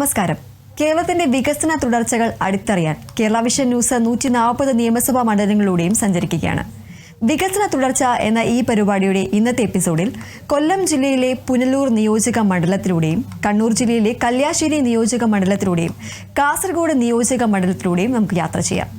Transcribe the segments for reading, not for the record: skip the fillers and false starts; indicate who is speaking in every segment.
Speaker 1: നമസ്കാരം. കേരളത്തിന്റെ വികസന തുടർച്ചകൾ അടുത്തറിയാൻ കേരള വിഷൻ ന്യൂസ് 140 നിയമസഭാ മണ്ഡലങ്ങളിലൂടെയും സഞ്ചരിക്കുകയാണ്. വികസന തുടർച്ച എന്ന ഈ പരിപാടിയുടെ ഇന്നത്തെ എപ്പിസോഡിൽ കൊല്ലം ജില്ലയിലെ പുനലൂർ നിയോജക മണ്ഡലത്തിലൂടെയും കണ്ണൂർ ജില്ലയിലെ കല്യാശ്ശേരി നിയോജക മണ്ഡലത്തിലൂടെയും കാസർഗോഡ് നിയോജക മണ്ഡലത്തിലൂടെയും നമുക്ക് യാത്ര ചെയ്യാം.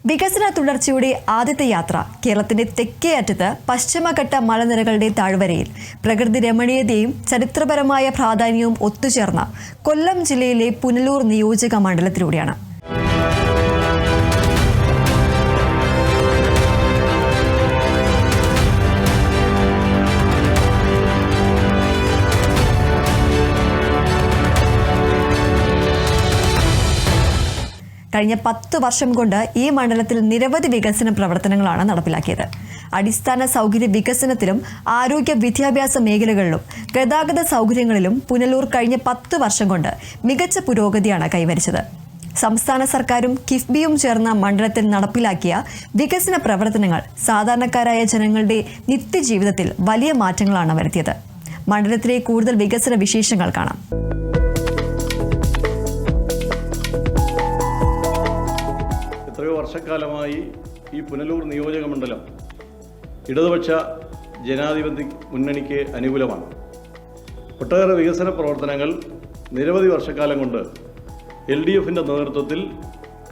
Speaker 1: വികസന തുടർച്ചയുടെ ആദ്യത്തെ യാത്ര കേരളത്തിന്റെ തെക്കേ അറ്റത്ത് പശ്ചിമഘട്ട മലനിരകളുടെ താഴ്വരയിൽ പ്രകൃതി രമണീയതയും ചരിത്രപരമായ പ്രാധാന്യവും ഒത്തുചേർന്ന കൊല്ലം ജില്ലയിലെ പുനലൂർ നിയോജക മണ്ഡലത്തിലൂടെയാണ്. കഴിഞ്ഞ 10 വർഷം കൊണ്ട് ഈ മണ്ഡലത്തിൽ നിരവധി വികസന പ്രവർത്തനങ്ങളാണ് നടപ്പിലാക്കിയത്. അടിസ്ഥാന സൗകര്യ വികസനത്തിലും ആരോഗ്യ വിദ്യാഭ്യാസ മേഖലകളിലും ഗതാഗത സൗകര്യങ്ങളിലും പുനലൂർ കഴിഞ്ഞ 10 വർഷം കൊണ്ട് മികച്ച പുരോഗതിയാണ് കൈവരിച്ചത്. സംസ്ഥാന സർക്കാരും കിഫ്ബിയും ചേർന്ന മണ്ഡലത്തിൽ നടപ്പിലാക്കിയ വികസന പ്രവർത്തനങ്ങൾ സാധാരണക്കാരായ ജനങ്ങളുടെ നിത്യജീവിതത്തിൽ വലിയ മാറ്റങ്ങളാണ് വരുത്തിയത്. മണ്ഡലത്തിലെ കൂടുതൽ വികസന വിശേഷങ്ങൾ കാണാം.
Speaker 2: വർഷക്കാലമായി ഈ പുനലൂർ നിയോജക മണ്ഡലം ഇടതുപക്ഷ ജനാധിപത്യ മുന്നണിക്ക് അനുകൂലമാണ്. ഒട്ടേറെ വികസന പ്രവർത്തനങ്ങൾ നിരവധി വർഷക്കാലം കൊണ്ട് LDFിൻ്റെ നേതൃത്വത്തിൽ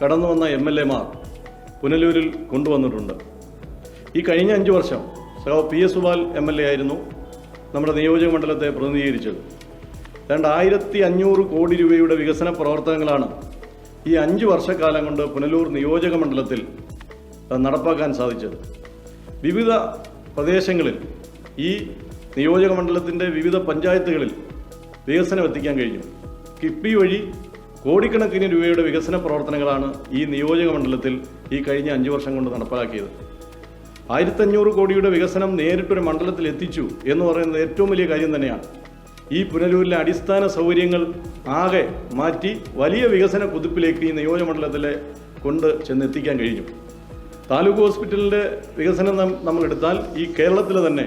Speaker 2: കടന്നു വന്ന MLAമാർ പുനലൂരിൽ കൊണ്ടുവന്നിട്ടുണ്ട്. ഈ കഴിഞ്ഞ 5 വർഷം PS സുബാൽ MLA ആയിരുന്നു നമ്മുടെ നിയോജക മണ്ഡലത്തെ പ്രതിനിധീകരിച്ചത്. 1500 കോടി രൂപയുടെ വികസന പ്രവർത്തനങ്ങളാണ് ഈ 5 വർഷക്കാലം കൊണ്ട് പുനലൂർ നിയോജക മണ്ഡലത്തിൽ നടപ്പാക്കാൻ സാധിച്ചത്. വിവിധ പ്രദേശങ്ങളിൽ ഈ നിയോജക മണ്ഡലത്തിൻ്റെ വിവിധ പഞ്ചായത്തുകളിൽ വികസനം എത്തിക്കാൻ കഴിഞ്ഞു. കിഫ്ബി വഴി കോടിക്കണക്കിന് രൂപയുടെ വികസന പ്രവർത്തനങ്ങളാണ് ഈ നിയോജക മണ്ഡലത്തിൽ ഈ കഴിഞ്ഞ 5 വർഷം കൊണ്ട് നടപ്പാക്കിയത്. 1500 കോടിയുടെ വികസനം നേരിട്ടൊരു മണ്ഡലത്തിൽ എത്തിച്ചു എന്ന് പറയുന്നത് ഏറ്റവും വലിയ കാര്യം തന്നെയാണ്. ഈ പുനലൂരിലെ അടിസ്ഥാന സൗകര്യങ്ങൾ ആകെ മാറ്റി വലിയ വികസന കുതിപ്പിലേക്ക് ഈ നിയോജകമണ്ഡലത്തിലെ കൊണ്ട് ചെന്നെത്തിക്കാൻ കഴിഞ്ഞു. താലൂക്ക് ഹോസ്പിറ്റലിൻ്റെ വികസനം നമ്മൾ എടുത്താൽ ഈ കേരളത്തിലെ തന്നെ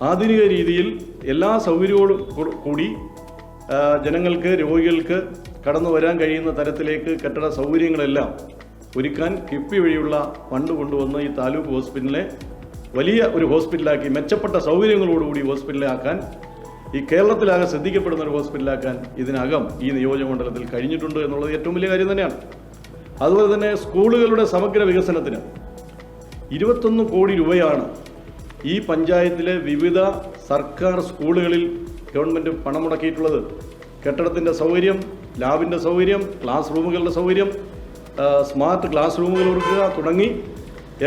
Speaker 2: ആധുനിക രീതിയിൽ എല്ലാ സൗകര്യത്തോടും കൂടി ജനങ്ങൾക്ക് രോഗികൾക്ക് കടന്നു വരാൻ കഴിയുന്ന തരത്തിലേക്ക് കെട്ടിട സൗകര്യങ്ങളെല്ലാം ഒരുക്കാൻ കിഫ്ബി വഴിയുള്ള ഫണ്ട് കൊണ്ടുവന്ന് ഈ താലൂക്ക് ഹോസ്പിറ്റലിനെ വലിയ ഒരു ഹോസ്പിറ്റലാക്കി മെച്ചപ്പെട്ട സൗകര്യങ്ങളോടുകൂടി ഹോസ്പിറ്റലാക്കാൻ ഈ കേരളത്തിലാകെ ശ്രദ്ധിക്കപ്പെടുന്ന ഒരു ഹോസ്പിറ്റലാക്കാൻ ഇതിനകം ഈ നിയോജക മണ്ഡലത്തിൽ കഴിഞ്ഞിട്ടുണ്ട് എന്നുള്ളത് ഏറ്റവും വലിയ കാര്യം തന്നെയാണ്. അതുപോലെ തന്നെ സ്കൂളുകളുടെ സമഗ്ര വികസനത്തിന് 21 കോടി രൂപയാണ് ഈ പഞ്ചായത്തിലെ വിവിധ സർക്കാർ സ്കൂളുകളിൽ ഗവൺമെൻറ് പണം മുടക്കിയിട്ടുള്ളത്. കെട്ടിടത്തിൻ്റെ സൗകര്യം, ലാബിൻ്റെ സൗകര്യം, ക്ലാസ് റൂമുകളുടെ സൗകര്യം, സ്മാർട്ട് ക്ലാസ് റൂമുകൾ ഒരുക്കുക തുടങ്ങി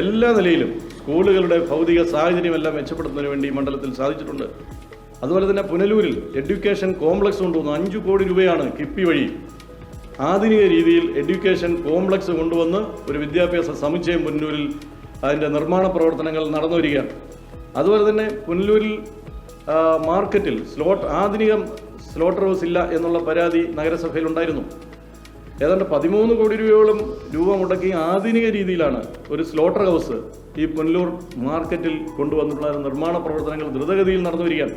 Speaker 2: എല്ലാ നിലയിലും സ്കൂളുകളുടെ ഭൗതിക സാഹചര്യമെല്ലാം മെച്ചപ്പെടുത്തുന്നതിന് വേണ്ടി ഈ മണ്ഡലത്തിൽ സാധിച്ചിട്ടുണ്ട്. അതുപോലെ തന്നെ പുനലൂരിൽ എഡ്യൂക്കേഷൻ കോംപ്ലക്സ് കൊണ്ടുവന്നു 5 കോടി രൂപയാണ് കിഫ്ബി വഴി ആധുനിക രീതിയിൽ എഡ്യൂക്കേഷൻ കോംപ്ലക്സ് കൊണ്ടുവന്ന് ഒരു വിദ്യാഭ്യാസ സമുച്ചയം പുനലൂരിൽ അതിൻ്റെ നിർമ്മാണ പ്രവർത്തനങ്ങൾ നടന്നു വരികയാണ്. അതുപോലെ തന്നെ പുനലൂരിൽ മാർക്കറ്റിൽ ആധുനിക സ്ലോട്ടർ ഹൗസ് ഇല്ല എന്നുള്ള പരാതി നഗരസഭയിലുണ്ടായിരുന്നു. ഏതാണ്ട് 13 കോടി രൂപയോളം മുടക്കി ആധുനിക രീതിയിലാണ് ഒരു സ്ലോട്ടർ ഹൗസ് ഈ പുനലൂർ മാർക്കറ്റിൽ കൊണ്ടുവന്നിട്ടുള്ള നിർമ്മാണ പ്രവർത്തനങ്ങൾ ദ്രുതഗതിയിൽ നടന്നു വരികയാണ്.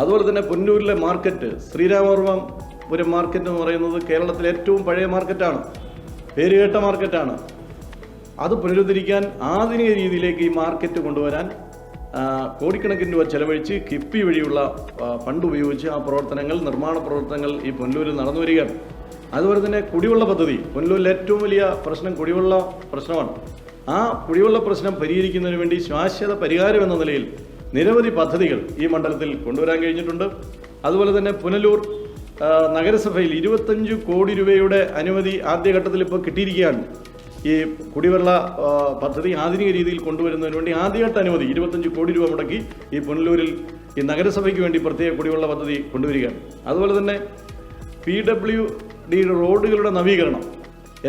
Speaker 2: അതുപോലെ തന്നെ പുനലൂരിലെ മാർക്കറ്റ്, ശ്രീരാമപുരം മാർക്കറ്റ് എന്ന് പറയുന്നത് കേരളത്തിലെ ഏറ്റവും പഴയ മാർക്കറ്റാണ്, പേരുകേട്ട മാർക്കറ്റാണ്. അത് പുനരുദ്ധരിക്കാൻ ആധുനിക രീതിയിലേക്ക് ഈ മാർക്കറ്റ് കൊണ്ടുവരാൻ കോടിക്കണക്കിന് രൂപ ചെലവഴിച്ച് കിഫ്ബി വഴിയുള്ള ഫണ്ട് ഉപയോഗിച്ച് ആ പ്രവർത്തനങ്ങൾ, നിർമ്മാണ പ്രവർത്തനങ്ങൾ ഈ പുനലൂരിൽ നടന്നു വരികയാണ്. അതുപോലെ തന്നെ കുടിവെള്ള പദ്ധതി, പുനലൂരിലെ ഏറ്റവും വലിയ പ്രശ്നം കുടിവെള്ള പ്രശ്നമാണ്. ആ കുടിവെള്ള പ്രശ്നം പരിഹരിക്കുന്നതിന് വേണ്ടി ശാശ്വത പരിഹാരം എന്ന നിലയിൽ നിരവധി പദ്ധതികൾ ഈ മണ്ഡലത്തിൽ കൊണ്ടുവരാൻ കഴിഞ്ഞിട്ടുണ്ട്. അതുപോലെ തന്നെ പുനലൂർ നഗരസഭയിൽ 25 കോടി രൂപയുടെ അനുമതി ആദ്യഘട്ടത്തിൽ ഇപ്പോൾ കിട്ടിയിരിക്കുകയാണ്. ഈ കുടിവെള്ള പദ്ധതി ആധുനിക രീതിയിൽ കൊണ്ടുവരുന്നതിന് വേണ്ടി ആദ്യഘട്ട അനുമതി 25 കോടി രൂപ മുടക്കി ഈ പുനലൂരിൽ ഈ നഗരസഭയ്ക്ക് വേണ്ടി പ്രത്യേക കുടിവെള്ള പദ്ധതി കൊണ്ടുവരികയാണ്. അതുപോലെ തന്നെ PWD റോഡുകളുടെ നവീകരണം,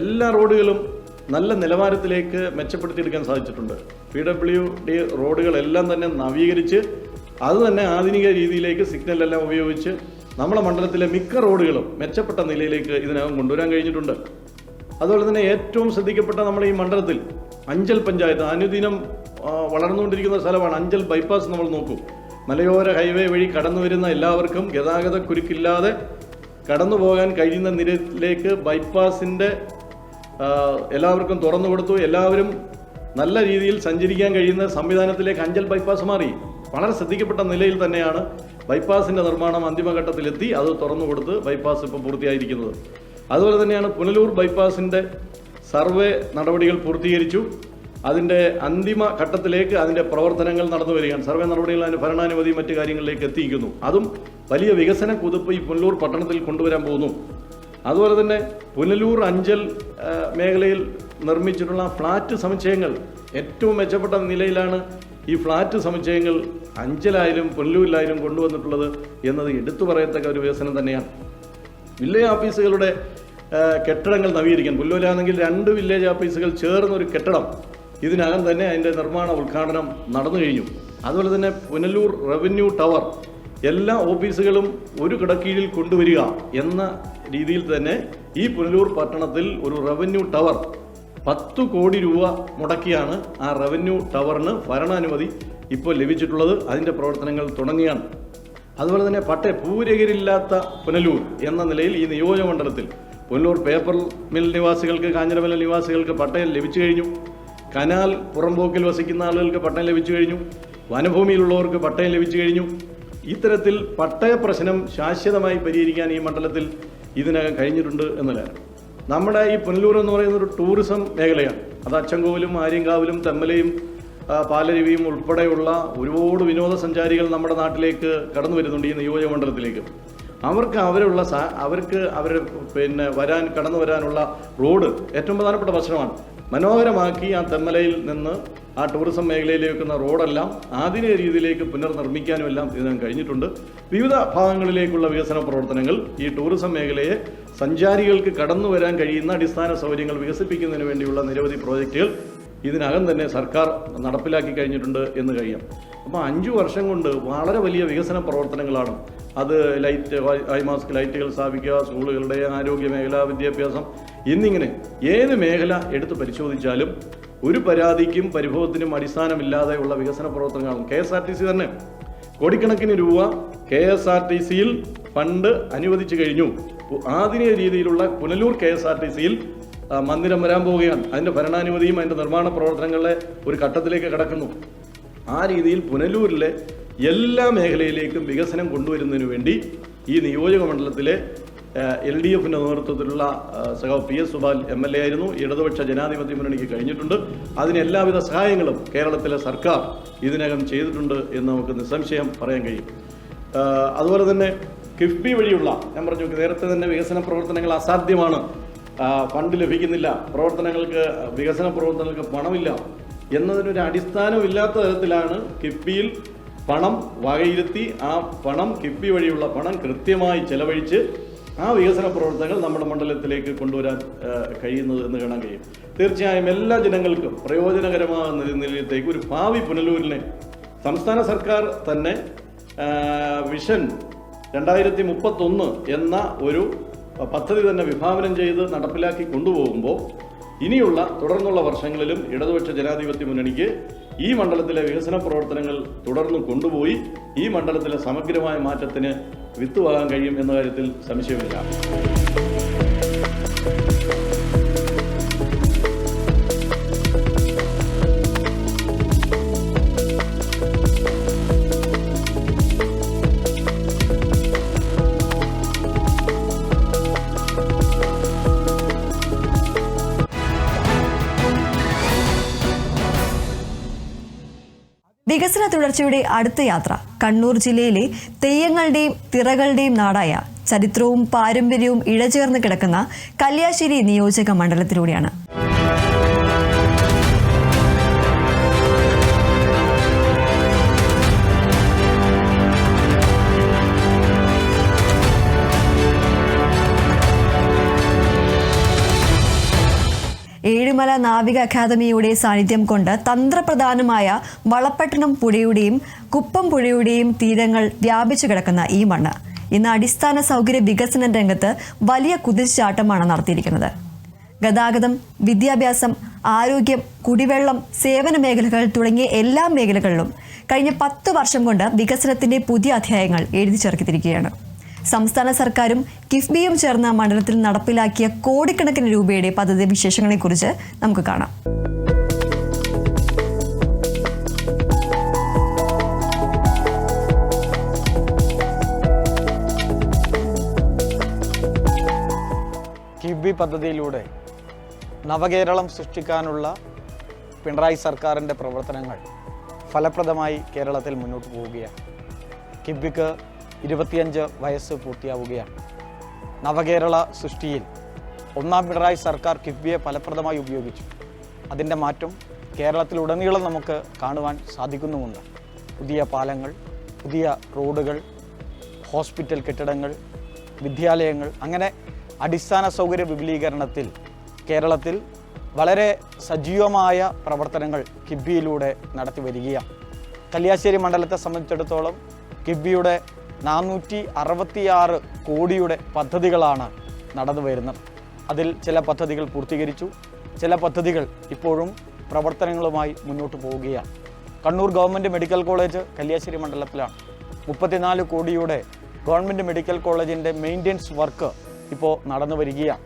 Speaker 2: എല്ലാ റോഡുകളും നല്ല നിലവാരത്തിലേക്ക് മെച്ചപ്പെടുത്തിയെടുക്കാൻ സാധിച്ചിട്ടുണ്ട്. PWD റോഡുകളെല്ലാം തന്നെ നവീകരിച്ച് അത് തന്നെ ആധുനിക രീതിയിലേക്ക് സിഗ്നലെല്ലാം ഉപയോഗിച്ച് നമ്മളെ മണ്ഡലത്തിലെ മിക്ക റോഡുകളും മെച്ചപ്പെട്ട നിലയിലേക്ക് ഇതിനകം കൊണ്ടുവരാൻ കഴിഞ്ഞിട്ടുണ്ട്. അതുപോലെ തന്നെ ഏറ്റവും ശ്രദ്ധിക്കപ്പെട്ട നമ്മുടെ ഈ മണ്ഡലത്തിൽ അഞ്ചൽ പഞ്ചായത്ത് അനുദിനം വളർന്നുകൊണ്ടിരിക്കുന്ന സ്ഥലമാണ്. അഞ്ചൽ ബൈപ്പാസ് നമ്മൾ നോക്കൂ, മലയോര ഹൈവേ വഴി കടന്നു വരുന്ന എല്ലാവർക്കും ഗതാഗത കുരുക്കില്ലാതെ കടന്നു പോകാൻ കഴിയുന്ന നിലയിലേക്ക് ബൈപ്പാസിൻ്റെ എല്ലാവർക്കും തുറന്നു കൊടുത്തു. എല്ലാവരും നല്ല രീതിയിൽ സഞ്ചരിക്കാൻ കഴിയുന്ന സംവിധാനത്തിലേക്ക് അഞ്ചൽ ബൈപ്പാസ് മാറി. വളരെ ശ്രദ്ധിക്കപ്പെട്ട നിലയിൽ തന്നെയാണ് ബൈപ്പാസിൻ്റെ നിർമ്മാണം അന്തിമഘട്ടത്തിലെത്തി. അത് തുറന്നു കൊടുത്ത് ബൈപ്പാസ് ഇപ്പോൾ പൂർത്തിയായിരിക്കുന്നത്. അതുപോലെ തന്നെയാണ് പുനലൂർ ബൈപ്പാസിൻ്റെ സർവേ നടപടികൾ പൂർത്തീകരിച്ചു. അതിൻ്റെ അന്തിമ ഘട്ടത്തിലേക്ക് അതിൻ്റെ പ്രവർത്തനങ്ങൾ നടന്നു വരികയാണ്. സർവേ നടപടികൾ അതിൻ്റെ ഭരണാനുമതി മറ്റു കാര്യങ്ങളിലേക്ക് എത്തിയിരിക്കുന്നു. അതും വലിയ വികസന കുതിപ്പ് ഈ പുനലൂർ പട്ടണത്തിൽ കൊണ്ടുവരാൻ പോകുന്നു. അതുപോലെ തന്നെ പുനലൂർ അഞ്ചൽ മേഖലയിൽ നിർമ്മിച്ചിട്ടുള്ള ഫ്ലാറ്റ് സമുച്ചയങ്ങൾ ഏറ്റവും മെച്ചപ്പെട്ട നിലയിലാണ് ഈ ഫ്ലാറ്റ് സമുച്ചയങ്ങൾ അഞ്ചലായാലും പുനലൂരിലായാലും കൊണ്ടുവന്നിട്ടുള്ളത് എന്നത് എടുത്തു പറയത്തക്ക ഒരു വികസനം തന്നെയാണ്. വില്ലേജ് ഓഫീസുകളുടെ കെട്ടിടങ്ങൾ നവീകരിക്കാൻ പുനലൂരാണെങ്കിൽ 2 വില്ലേജ് ഓഫീസുകൾ ചേർന്നൊരു കെട്ടിടം ഇതിനകം തന്നെ അതിൻ്റെ നിർമ്മാണ ഉദ്ഘാടനം നടന്നു കഴിഞ്ഞു. അതുപോലെ തന്നെ പുനലൂർ റവന്യൂ ടവർ എല്ലാ ഓഫീസുകളും ഒരു കിടക്കീഴിൽ കൊണ്ടുവരിക എന്ന രീതിയിൽ തന്നെ ഈ പുനലൂർ പട്ടണത്തിൽ ഒരു റവന്യൂ ടവർ 10 കോടി രൂപ മുടക്കിയാണ് ആ റവന്യൂ ടവറിന് ഭരണാനുമതി ഇപ്പോൾ ലഭിച്ചിട്ടുള്ളത്. അതിൻ്റെ പ്രവർത്തനങ്ങൾ തുടങ്ങിയാണ്. അതുപോലെ തന്നെ പൂരകരില്ലാത്ത പുനലൂർ എന്ന നിലയിൽ ഈ നിയോജകമണ്ഡലത്തിൽ പുനലൂർ പേപ്പർ മിൽ നിവാസികൾക്ക്, കാഞ്ഞിരമല നിവാസികൾക്ക് പട്ടയം ലഭിച്ചു കഴിഞ്ഞു. കനാൽ പുറമ്പോക്കിൽ വസിക്കുന്ന ആളുകൾക്ക് പട്ടയം ലഭിച്ചു കഴിഞ്ഞു. വനഭൂമിയിലുള്ളവർക്ക് പട്ടയം ലഭിച്ചു കഴിഞ്ഞു. ഇത്തരത്തിൽ പട്ടയ പ്രശ്നം ശാശ്വതമായി പരിഹരിക്കാൻ ഈ മണ്ഡലത്തിൽ ഇതിനകം കഴിഞ്ഞിട്ടുണ്ട് എന്നതാണ്. നമ്മുടെ ഈ പുനലൂർ എന്ന് പറയുന്ന ഒരു ടൂറിസം മേഖലയാണ്. അത് അച്ചൻകോവിലും ആര്യങ്കാവിലും തെമ്മലയും പാലരുവിയും ഉൾപ്പെടെയുള്ള ഒരുപാട് വിനോദസഞ്ചാരികൾ നമ്മുടെ നാട്ടിലേക്ക് കടന്നു വരുന്നുണ്ട് ഈ നിയോജകമണ്ഡലത്തിലേക്ക്. അവർക്ക് കടന്നു വരാനുള്ള റോഡ് ഏറ്റവും പ്രധാനപ്പെട്ട പ്രശ്നമാണ്. മനോഹരമാക്കി ആ തെമ്മലയിൽ നിന്ന് ആ ടൂറിസം മേഖലയിലേക്കുന്ന റോഡെല്ലാം ആധുനിക രീതിയിലേക്ക് പുനർനിർമ്മിക്കാനും എല്ലാം ഇതിനകം കഴിഞ്ഞിട്ടുണ്ട്. വിവിധ ഭാഗങ്ങളിലേക്കുള്ള വികസന പ്രവർത്തനങ്ങൾ ഈ ടൂറിസം മേഖലയെ സഞ്ചാരികൾക്ക് കടന്നു വരാൻ കഴിയുന്ന അടിസ്ഥാന സൗകര്യങ്ങൾ വികസിപ്പിക്കുന്നതിന് വേണ്ടിയുള്ള നിരവധി പ്രോജക്റ്റുകൾ ഇതിനകം തന്നെ സർക്കാർ നടപ്പിലാക്കി കഴിഞ്ഞിട്ടുണ്ട് എന്ന് കഴിയാം. അപ്പോൾ 5 വർഷം കൊണ്ട് വളരെ വലിയ വികസന പ്രവർത്തനങ്ങളാണ്. അത് ഹൈമാസ്ക് ലൈറ്റുകൾ സ്ഥാപിക്കുക, സ്കൂളുകളുടെ ആരോഗ്യ മേഖല, വിദ്യാഭ്യാസം എന്നിങ്ങനെ ഏത് മേഖല എടുത്ത് പരിശോധിച്ചാലും ഒരു പരാതിക്കും പരിഭവത്തിനും അടിസ്ഥാനമില്ലാതെയുള്ള വികസന പ്രവർത്തനങ്ങളാണ്. KSRTC തന്നെ കോടിക്കണക്കിന് രൂപ KSRTCയിൽ ഫണ്ട് അനുവദിച്ചു കഴിഞ്ഞു. ആധുനിക രീതിയിലുള്ള പുനലൂർ KSRTCയിൽ മന്ദിരം വരാൻ പോവുകയാണ്. അതിൻ്റെ ഭരണാനുമതിയും അതിൻ്റെ നിർമ്മാണ പ്രവർത്തനങ്ങളുടെ ഒരു ഘട്ടത്തിലേക്ക് കടക്കുന്നു. ആ രീതിയിൽ പുനലൂരിലെ എല്ലാ മേഖലയിലേക്കും വികസനം കൊണ്ടുവരുന്നതിന് വേണ്ടി ഈ നിയോജക മണ്ഡലത്തിലെ LDFിൻ്റെ നേതൃത്വത്തിലുള്ള സഖാവ് PS സുബാൽ MLA ആയിരുന്നു. ഇടതുപക്ഷ ജനാധിപത്യ മുന്നണിക്ക് കഴിഞ്ഞിട്ടുണ്ട്. അതിന് എല്ലാവിധ സഹായങ്ങളും കേരളത്തിലെ സർക്കാർ ഇതിനകം ചെയ്തിട്ടുണ്ട് എന്ന് നമുക്ക് നിസ്സംശയം പറയാൻ കഴിയും. അതുപോലെ തന്നെ കിഫ്ബി വഴിയുള്ള ഞാൻ പറഞ്ഞു നേരത്തെ തന്നെ വികസന പ്രവർത്തനങ്ങൾ അസാധ്യമാണ്, ഫണ്ട് ലഭിക്കുന്നില്ല, വികസന പ്രവർത്തനങ്ങൾക്ക് പണമില്ല എന്നതിനൊരു അടിസ്ഥാനമില്ലാത്ത തരത്തിലാണ് കിഫ്ബിയിൽ പണം വകയിരുത്തി ആ പണം കിഫ്ബി വഴിയുള്ള പണം കൃത്യമായി ചെലവഴിച്ച് ആ വികസന പ്രവർത്തനങ്ങൾ നമ്മുടെ മണ്ഡലത്തിലേക്ക് കൊണ്ടുവരാൻ കഴിയുന്നത് എന്ന് കാണാൻ കഴിയും. തീർച്ചയായും എല്ലാ ജനങ്ങൾക്കും പ്രയോജനകരമാകുന്ന നിലയിലേക്ക് ഒരു ഭാവി പുനലൂരിനെ സംസ്ഥാന സർക്കാർ തന്നെ വിഷൻ 2031 എന്ന ഒരു പദ്ധതി തന്നെ വിഭാവനം ചെയ്ത് നടപ്പിലാക്കി കൊണ്ടുപോകുമ്പോൾ ഇനിയുള്ള തുടർന്നുള്ള വർഷങ്ങളിലും ഇടതുപക്ഷ ജനാധിപത്യ മുന്നണിക്ക് ഈ മണ്ഡലത്തിലെ വികസന പ്രവർത്തനങ്ങൾ തുടർന്ന് കൊണ്ടുപോയി ഈ മണ്ഡലത്തിലെ സമഗ്രമായ മാറ്റത്തിന് വിത്തുവാകാൻ കഴിയും എന്ന കാര്യത്തിൽ സംശയമില്ല.
Speaker 1: വികസന തുടർച്ചയുടെ അടുത്ത യാത്ര കണ്ണൂർ ജില്ലയിലെ തെയ്യങ്ങളുടെയും തിറകളുടെയും നാടായ ചരിത്രവും പാരമ്പര്യവും ഇഴചേർന്ന് കിടക്കുന്ന കല്യാശ്ശേരി നിയോജക മണ്ഡലത്തിലൂടെയാണ്. ഏഴിമല നാവിക അക്കാദമിയുടെ സാന്നിധ്യം കൊണ്ട് തന്ത്രപ്രധാനമായ വളപട്ടണം പുഴയുടെയും കുപ്പം പുഴയുടെയും തീരങ്ങൾ വ്യാപിച്ചു കിടക്കുന്ന ഈ മണ്ണ് ഇന്ന് അടിസ്ഥാന സൗകര്യ വികസന രംഗത്ത് വലിയ കുതിച്ചുചാട്ടമാണ് നടത്തിയിരിക്കുന്നത്. ഗതാഗതം, വിദ്യാഭ്യാസം, ആരോഗ്യം, കുടിവെള്ളം, സേവന മേഖലകൾ തുടങ്ങിയ എല്ലാ മേഖലകളിലും കഴിഞ്ഞ 10 വർഷം കൊണ്ട് വികസനത്തിന്റെ പുതിയ അധ്യായങ്ങൾ എഴുതി ചേർത്തിരിക്കുകയാണ്. സംസ്ഥാന സർക്കാരും കിഫ്ബിയും ചേർന്ന മണ്ഡലത്തിൽ നടപ്പിലാക്കിയ കോടിക്കണക്കിന് രൂപയുടെ പദ്ധതി വിശേഷങ്ങളെക്കുറിച്ച് നമുക്ക് കാണാം.
Speaker 3: കിഫ്ബി പദ്ധതിയിലൂടെ നവകേരളം സൃഷ്ടിക്കാനുള്ള പിണറായി സർക്കാരിൻ്റെ പ്രവർത്തനങ്ങൾ ഫലപ്രദമായി കേരളത്തിൽ മുന്നോട്ട് പോവുകയാണ്. കിഫ്ബിക്ക് 25 വയസ്സ് പൂർത്തിയാവുകയാണ്. നവകേരള സൃഷ്ടിയിൽ ഒന്നാം പിണറായി സർക്കാർ കിഫ്ബിയെ ഫലപ്രദമായി ഉപയോഗിച്ചു. അതിൻ്റെ മാറ്റം കേരളത്തിലുടനീളം നമുക്ക് കാണുവാൻ സാധിക്കുന്നുമുണ്ട്. പുതിയ പാലങ്ങൾ, പുതിയ റോഡുകൾ, ഹോസ്പിറ്റൽ കെട്ടിടങ്ങൾ, വിദ്യാലയങ്ങൾ, അങ്ങനെ അടിസ്ഥാന സൗകര്യ വിപുലീകരണത്തിൽ കേരളത്തിൽ വളരെ സജീവമായ പ്രവർത്തനങ്ങൾ കിഫ്ബിയിലൂടെ നടത്തി വരികയാണ്. കല്യാശ്ശേരി മണ്ഡലത്തെ സംബന്ധിച്ചിടത്തോളം കിഫ്ബിയുടെ 466 കോടിയുടെ പദ്ധതികളാണ് നടന്നു വരുന്നത്. അതിൽ ചില പദ്ധതികൾ പൂർത്തീകരിച്ചു, ചില പദ്ധതികൾ ഇപ്പോഴും പ്രവർത്തനങ്ങളുമായി മുന്നോട്ട് പോവുകയാണ്. Kannur government medical college Kalliasseri മണ്ഡലത്തിലാണ്. 34 കോടിയുടെ ഗവൺമെൻറ് മെഡിക്കൽ കോളേജിൻ്റെ മെയിൻ്റെനൻസ് വർക്ക് ഇപ്പോൾ നടന്നു വരികയാണ്.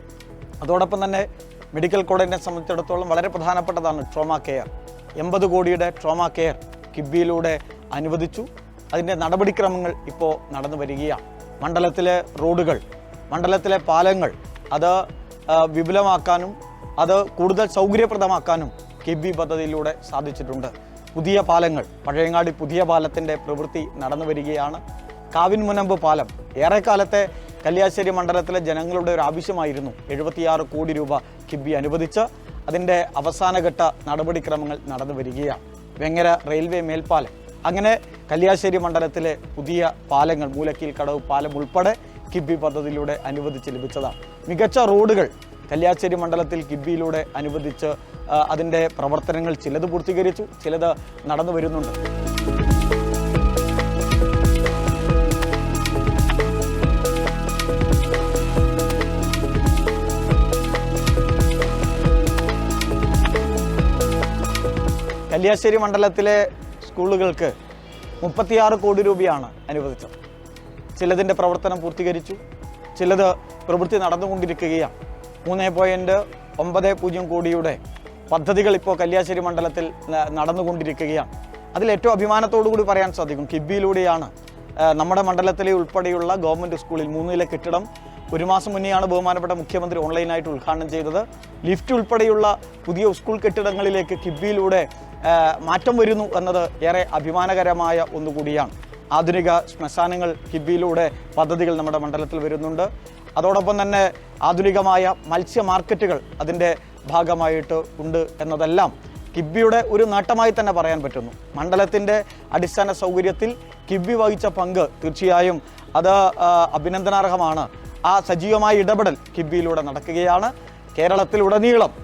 Speaker 3: അതോടൊപ്പം തന്നെ മെഡിക്കൽ കോളേജിനെ സംബന്ധിച്ചിടത്തോളം വളരെ പ്രധാനപ്പെട്ടതാണ് ട്രോമ കെയർ. 80 കോടിയുടെ ട്രോമ കെയർ കിഫ്ബിയിലൂടെ അനുവദിച്ചു. അതിൻ്റെ നടപടിക്രമങ്ങൾ ഇപ്പോൾ നടന്നു വരികയാണ്. മണ്ഡലത്തിലെ റോഡുകൾ, മണ്ഡലത്തിലെ പാലങ്ങൾ അത് വിപുലമാക്കാനും അത് കൂടുതൽ സൗകര്യപ്രദമാക്കാനും കിഫ്ബി പദ്ധതിയിലൂടെ സാധിച്ചിട്ടുണ്ട്. പുതിയ പാലങ്ങൾ, പഴയങ്ങാടി പുതിയ പാലത്തിൻ്റെ പ്രവൃത്തി നടന്നു വരികയാണ്. കാവിൻമുനമ്പ് പാലം ഏറെക്കാലത്തെ കല്യാശ്ശേരി മണ്ഡലത്തിലെ ജനങ്ങളുടെ ഒരു ആവശ്യമായിരുന്നു. 76 കോടി രൂപ കിഫ്ബി അനുവദിച്ച് അതിൻ്റെ അവസാനഘട്ട നടപടിക്രമങ്ങൾ നടന്നു വരികയാണ്. വെങ്ങര റെയിൽവേ മേൽപ്പാലം, അങ്ങനെ കല്യാശ്ശേരി മണ്ഡലത്തിലെ പുതിയ പാലങ്ങൾ, മൂലക്കീൽ കടവ് പാലം ഉൾപ്പെടെ കിഫ്ബി പദ്ധതിയിലൂടെ അനുവദിച്ച് ലഭിച്ചതാണ്. മികച്ച റോഡുകൾ കല്യാശ്ശേരി മണ്ഡലത്തിൽ കിഫ്ബിയിലൂടെ അനുവദിച്ച് അതിൻ്റെ പ്രവർത്തനങ്ങൾ ചിലത് പൂർത്തീകരിച്ചു, ചിലത് നടന്നു വരുന്നുണ്ട്. കല്യാശ്ശേരി മണ്ഡലത്തിലെ സ്കൂളുകൾക്ക് 36 കോടി രൂപയാണ് അനുവദിച്ചത്. ചിലതിൻ്റെ പ്രവർത്തനം പൂർത്തീകരിച്ചു, ചിലത് പ്രവൃത്തി നടന്നുകൊണ്ടിരിക്കുകയാണ്. 3.90 കോടിയുടെ പദ്ധതികൾ ഇപ്പോൾ കല്യാശ്ശേരി മണ്ഡലത്തിൽ നടന്നുകൊണ്ടിരിക്കുകയാണ്. അതിലേറ്റവും അഭിമാനത്തോടു കൂടി പറയാൻ സാധിക്കും, കിഫ്ബിയിലൂടെയാണ് നമ്മുടെ മണ്ഡലത്തിലെ ഉൾപ്പെടെയുള്ള ഗവൺമെൻറ് സ്കൂളിൽ 3 നില കെട്ടിടം 1 മാസം മുന്നെയാണ് ബഹുമാനപ്പെട്ട മുഖ്യമന്ത്രി ഓൺലൈനായിട്ട് ഉദ്ഘാടനം ചെയ്തത്. ലിഫ്റ്റ് ഉൾപ്പെടെയുള്ള പുതിയ സ്കൂൾ കെട്ടിടങ്ങളിലേക്ക് കിഫ്ബിയിലൂടെ മാറ്റം വരുന്നു എന്നത് ഏറെ അഭിമാനകരമായ ഒന്നുകൂടിയാണ്. ആധുനിക ശ്മശാനങ്ങൾ കിഫ്ബിയിലൂടെ പദ്ധതികൾ നമ്മുടെ മണ്ഡലത്തിൽ വരുന്നുണ്ട്. അതോടൊപ്പം തന്നെ ആധുനികമായ മത്സ്യ മാർക്കറ്റുകൾ അതിൻ്റെ ഭാഗമായിട്ട് ഉണ്ട് എന്നതെല്ലാം കിഫ്ബിയുടെ ഒരു നേട്ടമായി തന്നെ പറയാൻ പറ്റുന്നു. മണ്ഡലത്തിൻ്റെ അടിസ്ഥാന സൗകര്യത്തിൽ കിഫ്ബി വഹിച്ച പങ്ക് തീർച്ചയായും അത് അഭിനന്ദനാർഹമാണ്. ആ സജീവമായ ഇടപെടൽ കിഫ്ബിയിലൂടെ നടക്കുകയാണ്. കേരളത്തിലുടനീളം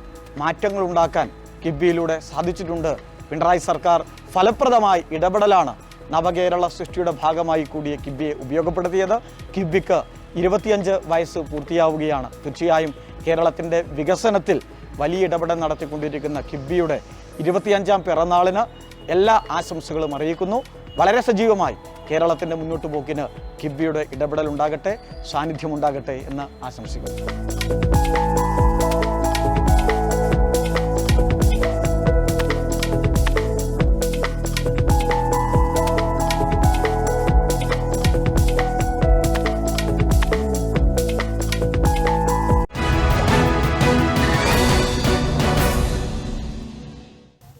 Speaker 3: മാറ്റങ്ങൾ ഉണ്ടാക്കാൻ കിഫ്ബിയിലൂടെ സാധിച്ചിട്ടുണ്ട്. പിണറായി സർക്കാർ ഫലപ്രദമായ ഇടപെടലാണ് നവകേരള സൃഷ്ടിയുടെ ഭാഗമായി കൂടിയ കിഫ്ബിയെ ഉപയോഗപ്പെടുത്തിയത്. കിഫ്ബിക്ക് 25 വയസ്സ് പൂർത്തിയാവുകയാണ്. തീർച്ചയായും കേരളത്തിൻ്റെ വികസനത്തിൽ വലിയ ഇടപെടൽ നടത്തിക്കൊണ്ടിരിക്കുന്ന കിഫ്ബിയുടെ 25ാം പിറന്നാളിന് എല്ലാ ആശംസകളും അറിയിക്കുന്നു. വളരെ സജീവമായി കേരളത്തിൻ്റെ മുന്നോട്ട് പോക്കിന് കിഫ്ബിയുടെ ഇടപെടൽ ഉണ്ടാകട്ടെ, സാന്നിധ്യമുണ്ടാകട്ടെ എന്ന് ആശംസിക്കുന്നു.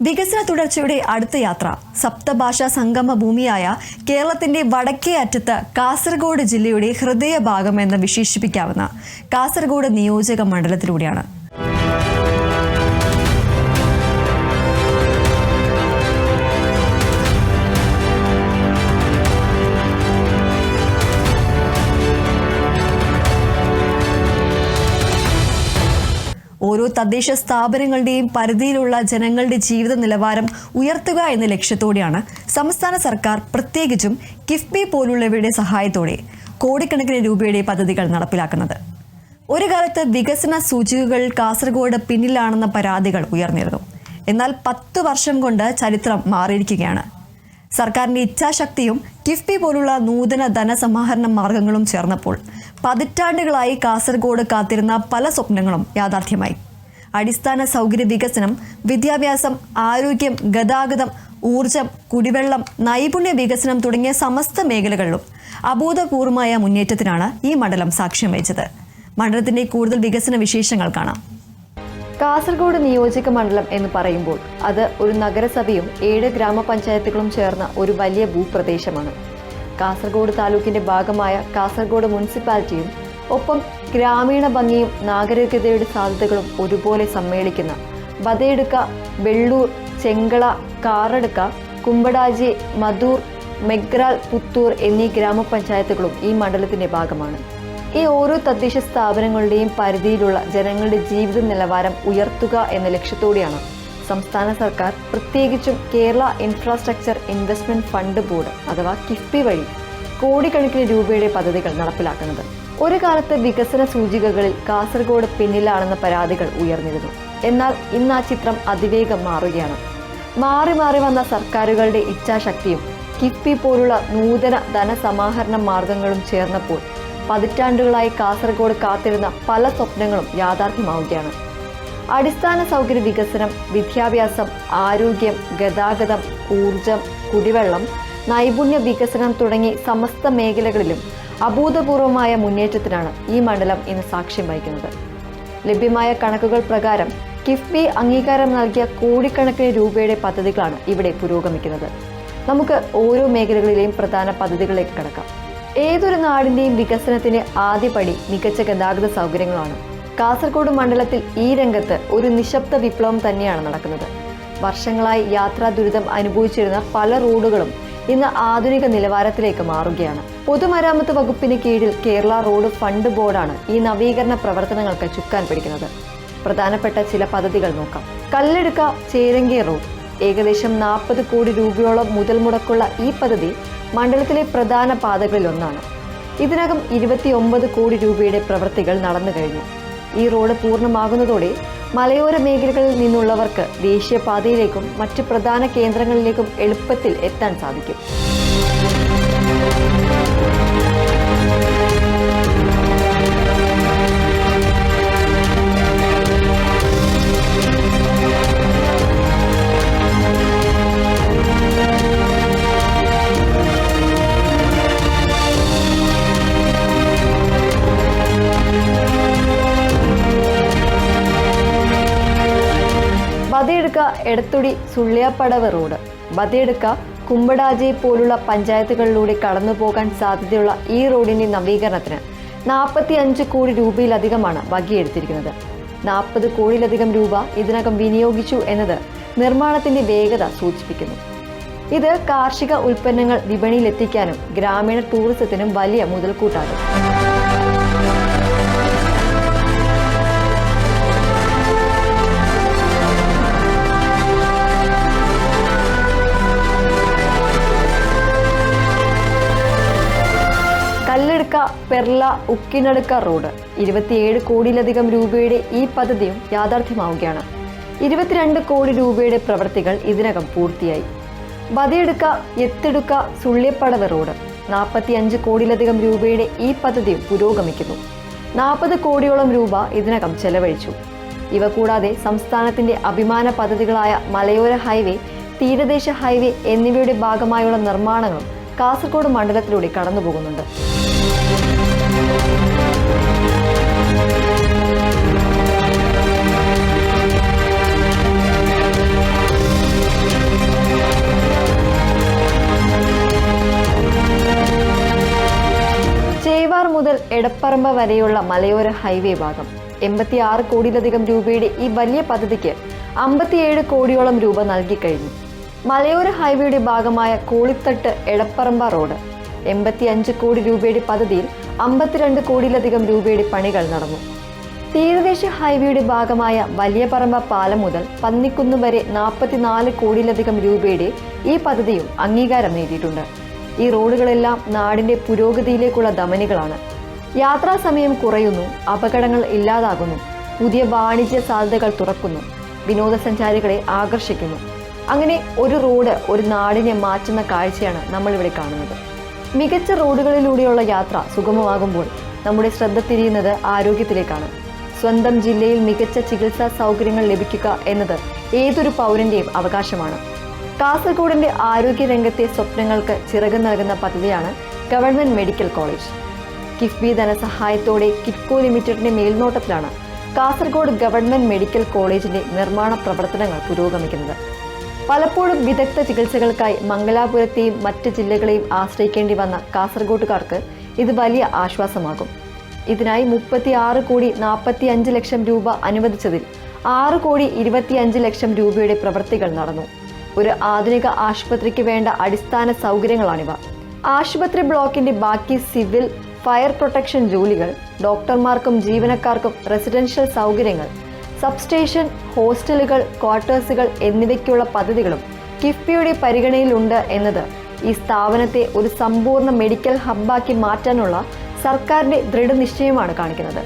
Speaker 1: വികസന തുടർച്ചയുടെ അടുത്ത യാത്ര സപ്തഭാഷാ സംഗമ ഭൂമിയായ കേരളത്തിന്റെ വടക്കേ അറ്റത്ത് കാസർഗോഡ് ജില്ലയുടെ ഹൃദയഭാഗമെന്ന് വിശേഷിപ്പിക്കാവുന്ന കാസർഗോഡ് നിയോജക മണ്ഡലത്തിലൂടെയാണ്. ഓരോ തദ്ദേശ സ്ഥാപനങ്ങളുടെയും പരിധിയിലുള്ള ജനങ്ങളുടെ ജീവിത നിലവാരം ഉയർത്തുക എന്ന ലക്ഷ്യത്തോടെയാണ് സംസ്ഥാന സർക്കാർ പ്രത്യേകിച്ചും കിഫ്ബി പോലുള്ളവയുടെ സഹായത്തോടെ കോടിക്കണക്കിന് രൂപയുടെ പദ്ധതികൾ നടപ്പിലാക്കുന്നത്. ഒരു കാലത്ത് വികസന സൂചികകളിൽ കാസർഗോഡ് പിന്നിലാണെന്ന പരാതികൾ ഉയർന്നിരുന്നു. എന്നാൽ 10 വർഷം കൊണ്ട് ചരിത്രം മാറിയിരിക്കുകയാണ്. സർക്കാരിന്റെ ഇച്ഛാശക്തിയും കിഫ്ബി പോലുള്ള നൂതന ധനസമാഹരണ മാർഗങ്ങളും ചേർന്നപ്പോൾ പതിറ്റാണ്ടുകളായി കാസർഗോഡ് കാത്തിരുന്ന പല സ്വപ്നങ്ങളും യാഥാർത്ഥ്യമായി. അടിസ്ഥാന സൗകര്യ വികസനം, വിദ്യാഭ്യാസം, ആരോഗ്യം, ഗതാഗതം, ഊർജം, കുടിവെള്ളം, നൈപുണ്യ വികസനം തുടങ്ങിയ സമസ്ത മേഖലകളിലും അഭൂതപൂർവമായ മുന്നേറ്റത്തിനാണ് ഈ മണ്ഡലം സാക്ഷ്യം വഹിച്ചത്. മണ്ഡലത്തിന്റെ കൂടുതൽ വികസന വിശേഷങ്ങൾ കാണാം. കാസർഗോഡ് നിയോജക മണ്ഡലം എന്ന് പറയുമ്പോൾ അത് ഒരു നഗരസഭയും 7 ഗ്രാമപഞ്ചായത്തുകളും ചേർന്ന ഒരു വലിയ ഭൂപ്രദേശമാണ്. കാസർഗോഡ് താലൂക്കിന്റെ ഭാഗമായ കാസർഗോഡ് മുനിസിപ്പാലിറ്റിയും ഒപ്പം ഗ്രാമീണ ഭംഗിയും നാഗരികതയുടെ സാധ്യതകളും ഒരുപോലെ സമ്മേളിക്കുന്ന ബദയെടുക്ക, വെള്ളൂർ, ചെങ്കള, കാറടുക്ക, കുമ്പടാജി, മധൂർ, മെഗ്രാൽ, പുത്തൂർ എന്നീ ഗ്രാമപഞ്ചായത്തുകളും ഈ മണ്ഡലത്തിന്റെ ഭാഗമാണ്. ഈ ഓരോ തദ്ദേശ സ്ഥാപനങ്ങളുടെയും പരിധിയിലുള്ള ജനങ്ങളുടെ ജീവിത നിലവാരം ഉയർത്തുക എന്ന ലക്ഷ്യത്തോടെയാണ് സംസ്ഥാന സർക്കാർ പ്രത്യേകിച്ചും Kerala infrastructure investment fund board അഥവാ കിഫ്ബി വഴി കോടിക്കണക്കിന് രൂപയുടെ പദ്ധതികൾ നടപ്പിലാക്കുന്നത്. ഒരു കാലത്ത് വികസന സൂചികകളിൽ കാസർഗോഡ് പിന്നിലാണെന്ന പരാതികൾ ഉയർന്നിരുന്നു. എന്നാൽ ഇന്ന് ആ ചിത്രം അതിവേഗം മാറുകയാണ്. മാറി മാറി വന്ന സർക്കാരുകളുടെ ഇച്ഛാശക്തിയും കിഫ്ബി പോലുള്ള നൂതന ധനസമാഹരണ മാർഗങ്ങളും ചേർന്നപ്പോൾ പതിറ്റാണ്ടുകളായി കാസർഗോഡ് കാത്തിരുന്ന പല സ്വപ്നങ്ങളും യാഥാർത്ഥ്യമാവുകയാണ്. അടിസ്ഥാന സൗകര്യ വികസനം, വിദ്യാഭ്യാസം, ആരോഗ്യം, ഗതാഗതം, ഊർജം, കുടിവെള്ളം, നൈപുണ്യ വികസനം തുടങ്ങി സമസ്ത മേഖലകളിലും അഭൂതപൂർവമായ മുന്നേറ്റത്തിനാണ് ഈ മണ്ഡലം ഇന്ന് സാക്ഷ്യം വഹിക്കുന്നത്. ലഭ്യമായ കണക്കുകൾ പ്രകാരം കിഫ്ബി അംഗീകാരം നൽകിയ കോടിക്കണക്കിന് രൂപയുടെ പദ്ധതികളാണ് ഇവിടെ പുരോഗമിക്കുന്നത്. നമുക്ക് ഓരോ മേഖലകളിലെയും പ്രധാന പദ്ധതികളിലേക്ക് കടക്കാം. ഏതൊരു നാടിന്റെയും വികസനത്തിന് ആദ്യപടി മികച്ച ഗതാഗത സൗകര്യങ്ങളാണ്. കാസർഗോഡ് മണ്ഡലത്തിൽ ഈ രംഗത്ത് ഒരു നിശബ്ദ വിപ്ലവം തന്നെയാണ് നടക്കുന്നത്. വർഷങ്ങളായി യാത്രാ ദുരിതം അനുഭവിച്ചിരുന്ന പല റോഡുകളും ഇന്ന് ആധുനിക നിലവാരത്തിലേക്ക് മാറുകയാണ്. പൊതുമരാമത്ത് വകുപ്പിന് കീഴിൽ കേരള റോഡ് ഫണ്ട് ബോർഡാണ് ഈ നവീകരണ പ്രവർത്തനങ്ങൾക്ക് ചുക്കാൻ പിടിക്കുന്നത്. പ്രധാനപ്പെട്ട ചില പദ്ധതികൾ നോക്കാം. കല്ലെടുക്ക ചേരങ്കി റോഡ് ഏകദേശം 40 കോടി രൂപയോളം മുതൽ മുടക്കുള്ള ഈ പദ്ധതി മണ്ഡലത്തിലെ പ്രധാന പാതകളിലൊന്നാണ്. ഇതിനകം 29 കോടി രൂപയുടെ പ്രവൃത്തികൾ നടന്നു കഴിഞ്ഞു. ഈ റോഡ് പൂർണ്ണമാകുന്നതോടെ മലയോര മേഖലകളിൽ നിന്നുള്ളവർക്ക് ദേശീയപാതയിലേക്കും മറ്റ് പ്രധാന കേന്ദ്രങ്ങളിലേക്കും എളുപ്പത്തിൽ എത്താൻ സാധിക്കും. ബദയെടുക്ക എടത്തുടി സുള്ളിയാപ്പടവ് റോഡ്. ബദയെടുക്ക, കുമ്പടാജി പോലുള്ള പഞ്ചായത്തുകളിലൂടെ കടന്നുപോകാൻ സാധ്യതയുള്ള ഈ റോഡിന്റെ നവീകരണത്തിന് 45 കോടി രൂപയിലധികമാണ് വകയെടുത്തിരിക്കുന്നത്. 40 കോടിയിലധികം രൂപ ഇതിനകം വിനിയോഗിച്ചു എന്നത് നിർമ്മാണത്തിന്റെ വേഗത സൂചിപ്പിക്കുന്നു. ഇത് കാർഷിക ഉൽപ്പന്നങ്ങൾ വിപണിയിലെത്തിക്കാനും ഗ്രാമീണ ടൂറിസത്തിനും വലിയ മുതൽക്കൂട്ടാകും. കല്ലെടുക്ക പെർള ഉക്കിനടുക്ക റോഡ് 27 കോടിയിലധികം രൂപയുടെ ഈ പദ്ധതിയും യാഥാർത്ഥ്യമാവുകയാണ്. 22 കോടി രൂപയുടെ പ്രവൃത്തികൾ ഇതിനകം പൂർത്തിയായി. ബദയെടുക്ക എത്തെടുക്ക സുള്ളിയപ്പടവ് റോഡ് 45 കോടിയിലധികം രൂപയുടെ ഈ പദ്ധതിയും പുരോഗമിക്കുന്നു. 40 കോടിയോളം രൂപ ഇതിനകം ചെലവഴിച്ചു. ഇവ കൂടാതെ സംസ്ഥാനത്തിന്റെ അഭിമാന പദ്ധതികളായ മലയോര ഹൈവേ, തീരദേശ ഹൈവേ എന്നിവയുടെ ഭാഗമായുള്ള നിർമ്മാണങ്ങളും കാസർഗോഡ് മണ്ഡലത്തിലൂടെ കടന്നുപോകുന്നുണ്ട്. ചേവാർ മുതൽ എടപ്പറമ്പ് വരെയുള്ള മലയോര ഹൈവേ ഭാഗം 86 കോടിയിലധികം രൂപയുടെ ഈ വലിയ പദ്ധതിക്ക് 57 കോടിയോളം രൂപ നൽകിക്കഴിഞ്ഞു. മലയോര ഹൈവേയുടെ ഭാഗമായ കോളിത്തട്ട് എടപ്പറമ്പ റോഡ് 85 കോടി രൂപയുടെ പദ്ധതിയിൽ 52 കോടിയിലധികം രൂപയുടെ പണികൾ നടന്നു. തീരദേശ ഹൈവേയുടെ ഭാഗമായ വലിയ പറമ്പ പാലം മുതൽ പന്നിക്കുന്ന് വരെ 44 കോടിയിലധികം രൂപയുടെ ഈ പദ്ധതിയും അംഗീകാരം നേടിയിട്ടുണ്ട്. ഈ റോഡുകളെല്ലാം നാടിന്റെ പുരോഗതിയിലേക്കുള്ള ധമനികളാണ്. യാത്രാ സമയം കുറയുന്നു, അപകടങ്ങൾ ഇല്ലാതാകുന്നു, പുതിയ വാണിജ്യ സാധ്യതകൾ തുറക്കുന്നു, വിനോദസഞ്ചാരികളെ ആകർഷിക്കുന്നു. അങ്ങനെ ഒരു റോഡ് ഒരു നാടിനെ മാറ്റുന്ന കാഴ്ചയാണ് നമ്മളിവിടെ കാണുന്നത്. മികച്ച റോഡുകളിലൂടെയുള്ള യാത്ര സുഗമമാകുമ്പോൾ നമ്മുടെ ശ്രദ്ധ തിരിയുന്നത് ആരോഗ്യത്തിലേക്കാണ്. സ്വന്തം ജില്ലയിൽ മികച്ച ചികിത്സാ സൗകര്യങ്ങൾ ലഭിക്കുക എന്നത് ഏതൊരു പൗരന്റെയും അവകാശമാണ്. കാസർഗോഡിന്റെ ആരോഗ്യരംഗത്തെ സ്വപ്നങ്ങൾക്ക് ചിറക് നൽകുന്ന പദ്ധതിയാണ് ഗവൺമെന്റ് മെഡിക്കൽ കോളേജ്. കിഫ്ബി ധനസഹായത്തോടെ കിറ്റ്കോ ലിമിറ്റഡിന്റെ മേൽനോട്ടത്തിലാണ് കാസർഗോഡ് ഗവൺമെന്റ് മെഡിക്കൽ കോളേജിന്റെ നിർമ്മാണ പ്രവർത്തനങ്ങൾ പുരോഗമിക്കുന്നത്. പലപ്പോഴും വിദഗ്ധ ചികിത്സകൾക്കായി മംഗലാപുരത്തെയും മറ്റ് ജില്ലകളെയും ആശ്രയിക്കേണ്ടി വന്ന കാസർഗോട്ടുകാർക്ക് ഇത് വലിയ ആശ്വാസമാകും. ഇതിനായി 36,45,00,000 രൂപ അനുവദിച്ചതിൽ 6,25,00,000 രൂപയുടെ പ്രവൃത്തികൾ നടന്നു. ഒരു ആധുനിക ആശുപത്രിക്ക് വേണ്ട അടിസ്ഥാന സൗകര്യങ്ങളാണിവ. ആശുപത്രി ബ്ലോക്കിന്റെ ബാക്കി സിവിൽ, ഫയർ പ്രൊട്ടക്ഷൻ ജോലികൾ, ഡോക്ടർമാർക്കും ജീവനക്കാർക്കും റെസിഡൻഷ്യൽ സൗകര്യങ്ങൾ, സബ്സ്റ്റേഷൻ, ഹോസ്റ്റലുകൾ, ക്വാർട്ടേഴ്സുകൾ എന്നിവയ്ക്കുള്ള പദ്ധതികളും കിഫ്ബിയുടെ പരിഗണനയിലുണ്ട് എന്നത് ഈ സ്ഥാപനത്തെ ഒരു സമ്പൂർണ്ണ മെഡിക്കൽ ഹബ്ബാക്കി മാറ്റാനുള്ള സർക്കാരിന്റെ ദൃഢനിശ്ചയമാണ് കാണിക്കുന്നത്.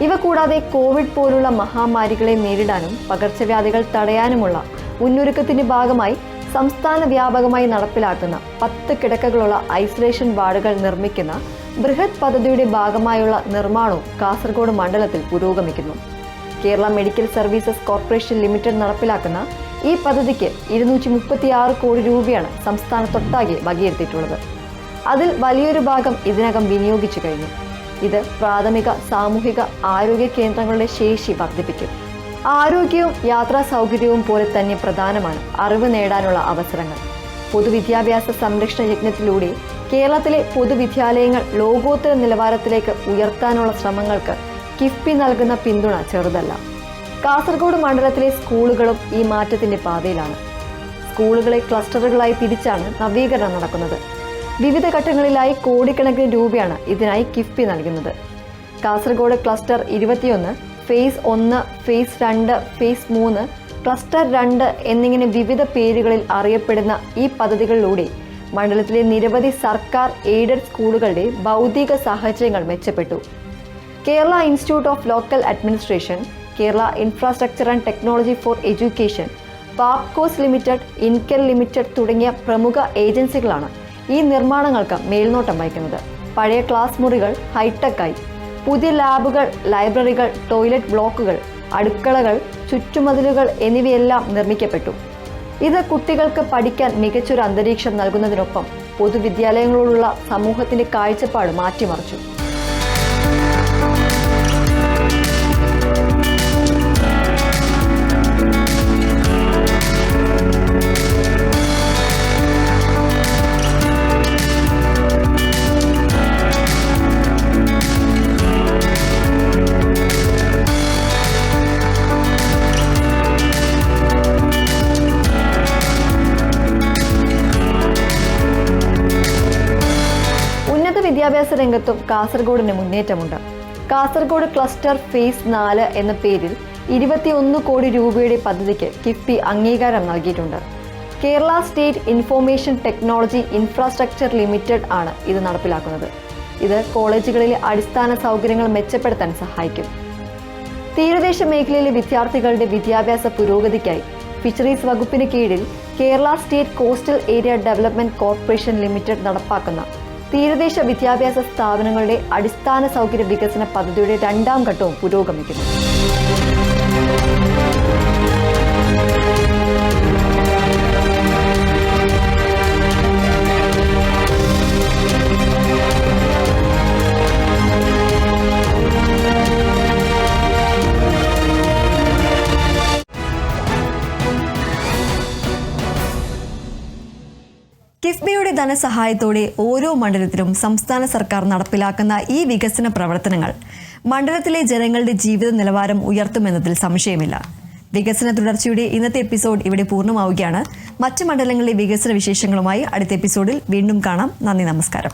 Speaker 1: ഇവ കൂടാതെ കോവിഡ് പോലുള്ള മഹാമാരികളെ നേരിടാനും പകർച്ചവ്യാധികൾ തടയാനുമുള്ള മുന്നൊരുക്കത്തിന്റെ ഭാഗമായി സംസ്ഥാന വ്യാപകമായി നടപ്പിലാക്കുന്ന 10 കിടക്കകളുള്ള ഐസൊലേഷൻ വാർഡുകൾ നിർമ്മിക്കുന്ന ബൃഹത് പദ്ധതിയുടെ ഭാഗമായുള്ള നിർമ്മാണവും കാസർഗോഡ് മണ്ഡലത്തിൽ പുരോഗമിക്കുന്നു. Kerala medical services corporation limited നടപ്പിലാക്കുന്ന ഈ പദ്ധതിക്ക് 236 കോടി രൂപയാണ് സംസ്ഥാനത്തൊട്ടാകെ വകയിരുത്തിയിട്ടുള്ളത്. അതിൽ വലിയൊരു ഭാഗം ഇതിനകം വിനിയോഗിച്ചു കഴിഞ്ഞു. ഇത് പ്രാഥമിക സാമൂഹിക ആരോഗ്യ കേന്ദ്രങ്ങളുടെ ശേഷി വർദ്ധിപ്പിക്കും. ആരോഗ്യവും യാത്രാ സൗകര്യവും പോലെ തന്നെ പ്രധാനമാണ് അറിവ് നേടാനുള്ള അവസരങ്ങൾ. പൊതുവിദ്യാഭ്യാസ സംരക്ഷണ യജ്ഞത്തിലൂടെ കേരളത്തിലെ പൊതുവിദ്യാലയങ്ങൾ ലോകോത്തര നിലവാരത്തിലേക്ക് ഉയർത്താനുള്ള ശ്രമങ്ങൾക്ക് കിഫ്ബി നൽകുന്ന പിന്തുണ ചെറുതല്ല. കാസർഗോഡ് മണ്ഡലത്തിലെ സ്കൂളുകളും ഈ മാറ്റത്തിന്റെ പാതയിലാണ്. സ്കൂളുകളെ ക്ലസ്റ്ററുകളായി തിരിച്ചാണ് നവീകരണം നടക്കുന്നത്. വിവിധ ഘട്ടങ്ങളിലായി കോടിക്കണക്കിന് രൂപയാണ് ഇതിനായി കിഫ്ബി നൽകുന്നത്. Kasaragod cluster 21, phase 1, phase 2, phase 3, cluster 2 എന്നിങ്ങനെ വിവിധ പേരുകളിൽ അറിയപ്പെടുന്ന ഈ പദ്ധതികളിലൂടെ മണ്ഡലത്തിലെ നിരവധി സർക്കാർ എയ്ഡഡ് സ്കൂളുകളുടെ ഭൗതിക സാഹചര്യങ്ങൾ മെച്ചപ്പെട്ടു. Kerala institute of local administration, Kerala infrastructure and technology for education, Papcos limited, Inkel limited തുടങ്ങിയ പ്രമുഖ ഏജൻസികളാണ് ഈ നിർമ്മാണങ്ങൾക്ക് മേൽനോട്ടം വഹിക്കുന്നത്. പഴയ ക്ലാസ് മുറികൾ ഹൈടെക്കായി, പുതിയ ലാബുകൾ, ലൈബ്രറികൾ, ടോയ്ലറ്റ് ബ്ലോക്കുകൾ, അടുക്കളകൾ, ചുറ്റുമതിലുകൾ എന്നിവയെല്ലാം നിർമ്മിക്കപ്പെട്ടു. ഇത് കുട്ടികൾക്ക് പഠിക്കാൻ മികച്ചൊരു അന്തരീക്ഷം നൽകുന്നതിനൊപ്പം പൊതുവിദ്യാലയങ്ങളോടുള്ള സമൂഹത്തിന്റെ കാഴ്ചപ്പാട് മാറ്റിമറിച്ചു. വിദ്യാഭ്യാസ രംഗത്തും കാസർഗോഡിന് മുന്നേറ്റമുണ്ട്. കാസർഗോഡ് ക്ലസ്റ്റർ ഫേസ് 4 എന്ന പേരിൽ 21 കോടി രൂപയുടെ പദ്ധതിക്ക് കിഫ്ബി അംഗീകാരം നൽകിയിട്ടുണ്ട്. Kerala state information technology infrastructure limited ആണ് ഇത് നടപ്പിലാക്കുന്നത്. ഇത് കോളേജുകളിലെ അടിസ്ഥാന സൗകര്യങ്ങൾ മെച്ചപ്പെടുത്താൻ സഹായിക്കും. തീരദേശ മേഖലയിലെ വിദ്യാർത്ഥികളുടെ വിദ്യാഭ്യാസ പുരോഗതിക്കായി ഫിഷറീസ് വകുപ്പിന് കീഴിൽ Kerala state coastal area development corporation limited നടപ്പാക്കുന്ന തീരദേശ വിദ്യാഭ്യാസ സ്ഥാപനങ്ങളുടെ അടിസ്ഥാന സൗകര്യ വികസന പദ്ധതിയുടെ 2ാം ഘട്ടവും പുരോഗമിക്കുന്നു. കിഫ്ബിയുടെ ധനസഹായത്തോടെ ഓരോ മണ്ഡലത്തിലും സംസ്ഥാന സർക്കാർ നടപ്പിലാക്കുന്ന ഈ വികസന പ്രവർത്തനങ്ങൾ മണ്ഡലത്തിലെ ജനങ്ങളുടെ ജീവിത നിലവാരം ഉയർത്തുമെന്നതിൽ സംശയമില്ല. വികസന തുടർച്ചയുടെ ഇന്നത്തെ എപ്പിസോഡ് ഇവിടെ പൂർണ്ണമാവുകയാണ്. മറ്റ് മണ്ഡലങ്ങളിലെ വികസന വിശേഷങ്ങളുമായി അടുത്ത എപ്പിസോഡിൽ വീണ്ടും കാണാം. നന്ദി, നമസ്കാരം.